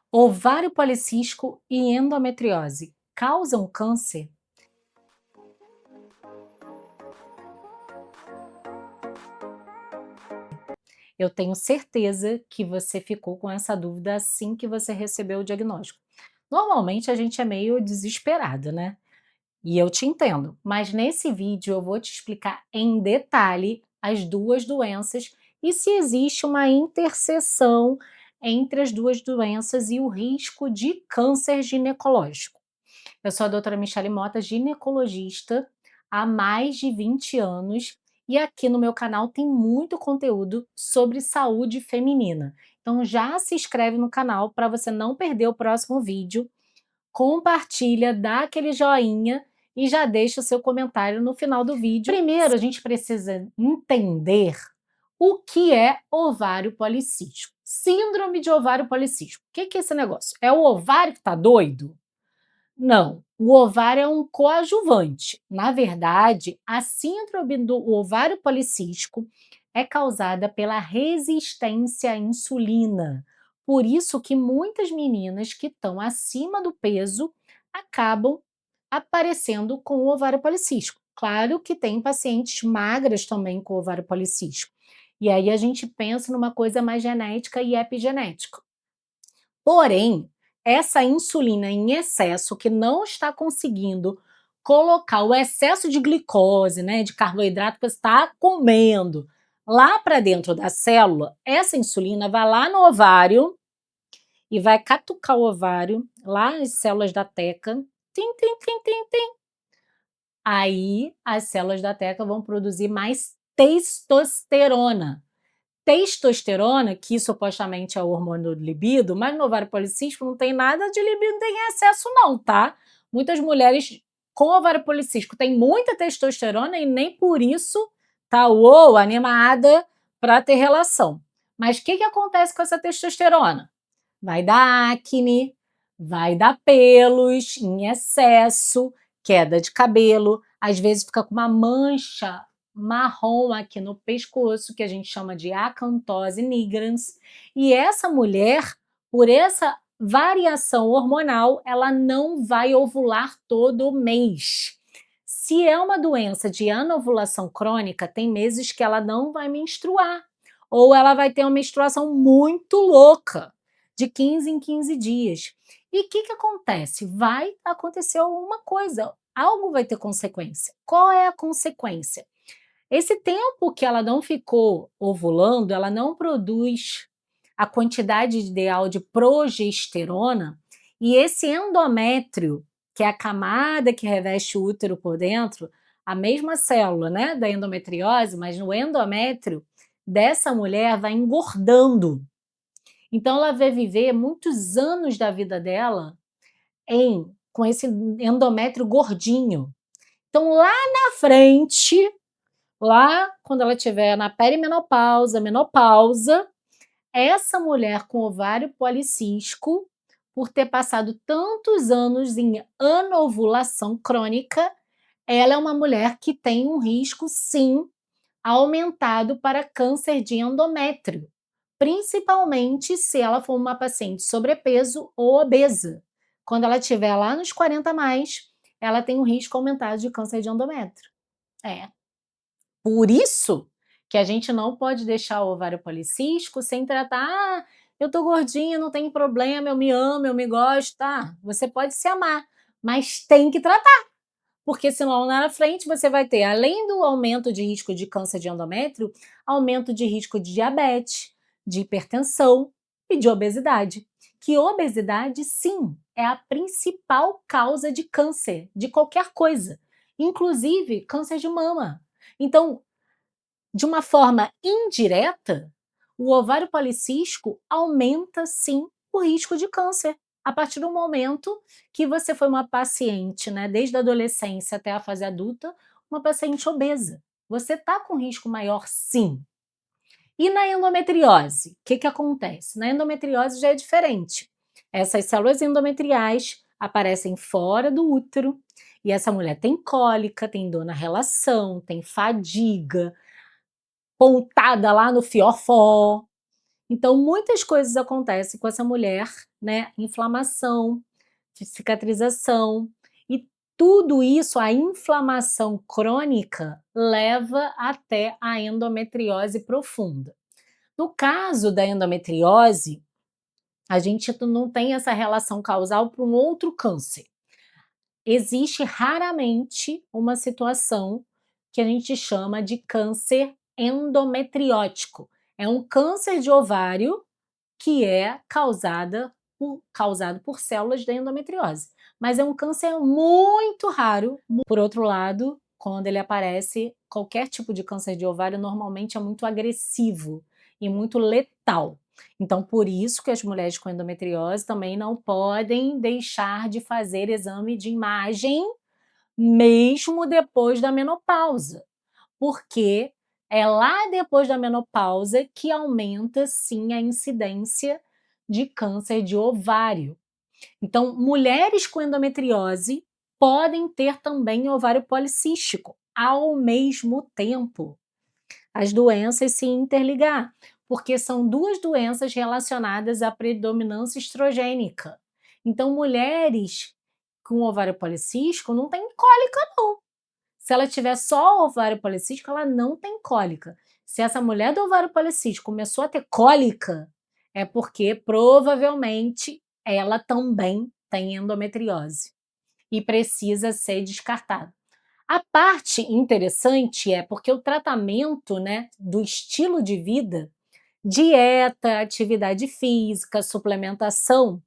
Ovário policístico e endometriose causam câncer? Eu tenho certeza que você ficou com essa dúvida assim que você recebeu o diagnóstico. Normalmente a gente é meio desesperada, né? E eu te entendo, mas nesse vídeo eu vou te explicar em detalhe as duas doenças e se existe uma interseção entre as duas doenças e o risco de câncer ginecológico. Eu sou a doutora Michele Mota, ginecologista há mais de 20 anos e aqui no meu canal tem muito conteúdo sobre saúde feminina. Então já se inscreve no canal para você não perder o próximo vídeo, compartilha, dá aquele joinha e já deixa o seu comentário no final do vídeo. Primeiro, a gente precisa entender o que é ovário policístico. Síndrome de ovário policístico. O que é esse negócio? É o ovário que está doido? Não, o ovário é um coadjuvante. Na verdade, a síndrome do ovário policístico é causada pela resistência à insulina. Por isso que muitas meninas que estão acima do peso acabam aparecendo com o ovário policístico. Claro que tem pacientes magras também com ovário policístico. E aí a gente pensa numa coisa mais genética e epigenética. Porém, essa insulina em excesso que não está conseguindo colocar o excesso de glicose, né, de carboidrato que você está comendo lá para dentro da célula, essa insulina vai lá no ovário e vai catucar o ovário, lá nas células da teca, tim, tim, tim, tim, tim. Aí as células da teca vão produzir mais testosterona. Testosterona, que supostamente é o hormônio do libido, mas no ovário policístico não tem nada de libido, não tem excesso não, tá? Muitas mulheres com ovário policístico têm muita testosterona e nem por isso tá animada para ter relação. Mas o que acontece com essa testosterona? Vai dar acne, vai dar pelos em excesso, queda de cabelo, às vezes fica com uma mancha marrom aqui no pescoço, que a gente chama de acantose nigrans, e essa mulher, por essa variação hormonal, ela não vai ovular todo mês. Se é uma doença de anovulação crônica, tem meses que ela não vai menstruar, ou ela vai ter uma menstruação muito louca, de 15 em 15 dias. E o que acontece? Vai acontecer alguma coisa, algo vai ter consequência. Qual é a consequência? Esse tempo que ela não ficou ovulando, ela não produz a quantidade ideal de progesterona, e esse endométrio, que é a camada que reveste o útero por dentro, a mesma célula, né, da endometriose, mas no endométrio dessa mulher vai engordando. Então ela vai viver muitos anos da vida dela com esse endométrio gordinho. Então lá na frente, lá quando ela estiver na perimenopausa, menopausa, essa mulher com ovário policístico, por ter passado tantos anos em anovulação crônica, ela é uma mulher que tem um risco, sim, aumentado para câncer de endométrio, principalmente se ela for uma paciente sobrepeso ou obesa. Quando ela estiver lá nos 40 mais, ela tem um risco aumentado de câncer de endométrio. É. Por isso que a gente não pode deixar o ovário policístico sem tratar. Ah, eu tô gordinha, não tem problema, eu me amo, eu me gosto. Tá, você pode se amar, mas tem que tratar. Porque senão lá na frente você vai ter, além do aumento de risco de câncer de endométrio, aumento de risco de diabetes, de hipertensão e de obesidade. Que obesidade, sim, é a principal causa de câncer, de qualquer coisa, inclusive câncer de mama. Então, de uma forma indireta, o ovário policístico aumenta, sim, o risco de câncer. A partir do momento que você foi uma paciente, né, desde a adolescência até a fase adulta, uma paciente obesa. Você está com risco maior, sim. E na endometriose, o que acontece? Na endometriose já é diferente. Essas células endometriais aparecem fora do útero e essa mulher tem cólica, tem dor na relação, tem fadiga, pontada lá no fiofó. Então muitas coisas acontecem com essa mulher, né, inflamação, de cicatrização, e tudo isso, a inflamação crônica, leva até a endometriose profunda. No caso da endometriose, a gente não tem essa relação causal para um outro câncer. Existe raramente uma situação que a gente chama de câncer endometriótico. É um câncer de ovário que é causado por células da endometriose. Mas é um câncer muito raro. Por outro lado, quando ele aparece, qualquer tipo de câncer de ovário normalmente é muito agressivo e muito letal. Então, por isso que as mulheres com endometriose também não podem deixar de fazer exame de imagem mesmo depois da menopausa, porque é lá depois da menopausa que aumenta sim a incidência de câncer de ovário. Então, mulheres com endometriose podem ter também ovário policístico ao mesmo tempo. As doenças se interligar, porque são duas doenças relacionadas à predominância estrogênica. Então, mulheres com ovário policístico não têm cólica, não. Se ela tiver só ovário policístico, ela não tem cólica. Se essa mulher do ovário policístico começou a ter cólica, é porque provavelmente ela também tem endometriose e precisa ser descartada. A parte interessante é porque o tratamento, né, do estilo de vida, dieta, atividade física, suplementação,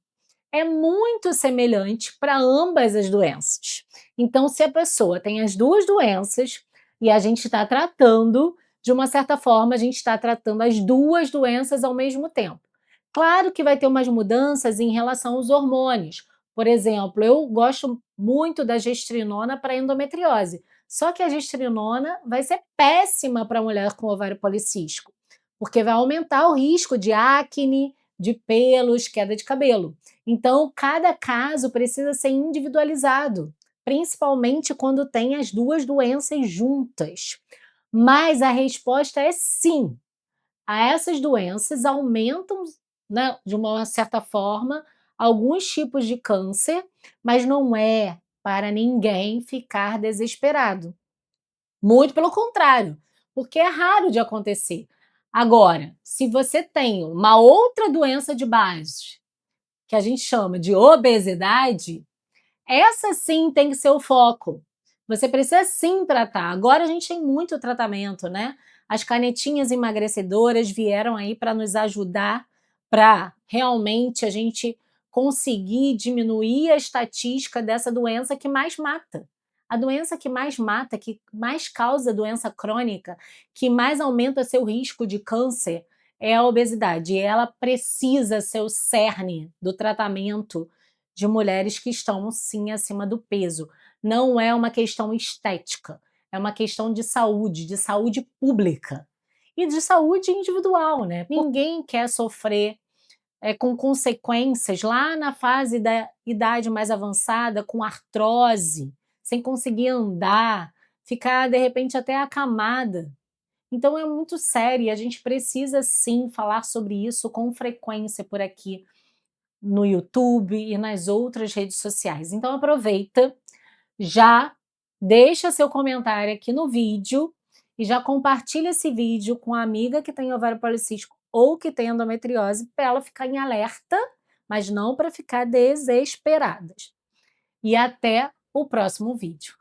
é muito semelhante para ambas as doenças. Então, se a pessoa tem as duas doenças e a gente está tratando, de uma certa forma, a gente está tratando as duas doenças ao mesmo tempo. Claro que vai ter umas mudanças em relação aos hormônios. Por exemplo, eu gosto muito da gestrinona para endometriose. Só que a gestrinona vai ser péssima para mulher com ovário policístico, porque vai aumentar o risco de acne, de pelos, queda de cabelo. Então, cada caso precisa ser individualizado, principalmente quando tem as duas doenças juntas. Mas a resposta é sim. A essas doenças aumentam, né, de uma certa forma, alguns tipos de câncer, mas não é para ninguém ficar desesperado. Muito pelo contrário, porque é raro de acontecer. Agora, se você tem uma outra doença de base, que a gente chama de obesidade, essa sim tem que ser o foco. Você precisa sim tratar. Agora a gente tem muito tratamento, né? As canetinhas emagrecedoras vieram aí para nos ajudar para realmente a gente conseguir diminuir a estatística dessa doença que mais mata. A doença que mais mata, que mais causa doença crônica, que mais aumenta seu risco de câncer é a obesidade. E ela precisa ser o cerne do tratamento de mulheres que estão sim acima do peso. Não é uma questão estética, é uma questão de saúde pública e de saúde individual, né? Ninguém quer sofrer com consequências lá na fase da idade mais avançada, com artrose, sem conseguir andar, ficar de repente até acamada. Então é muito sério e a gente precisa sim falar sobre isso com frequência por aqui no YouTube e nas outras redes sociais. Então aproveita, já deixa seu comentário aqui no vídeo e já compartilha esse vídeo com a amiga que tem ovário policístico ou que tem endometriose para ela ficar em alerta, mas não para ficar desesperada. E até o próximo vídeo.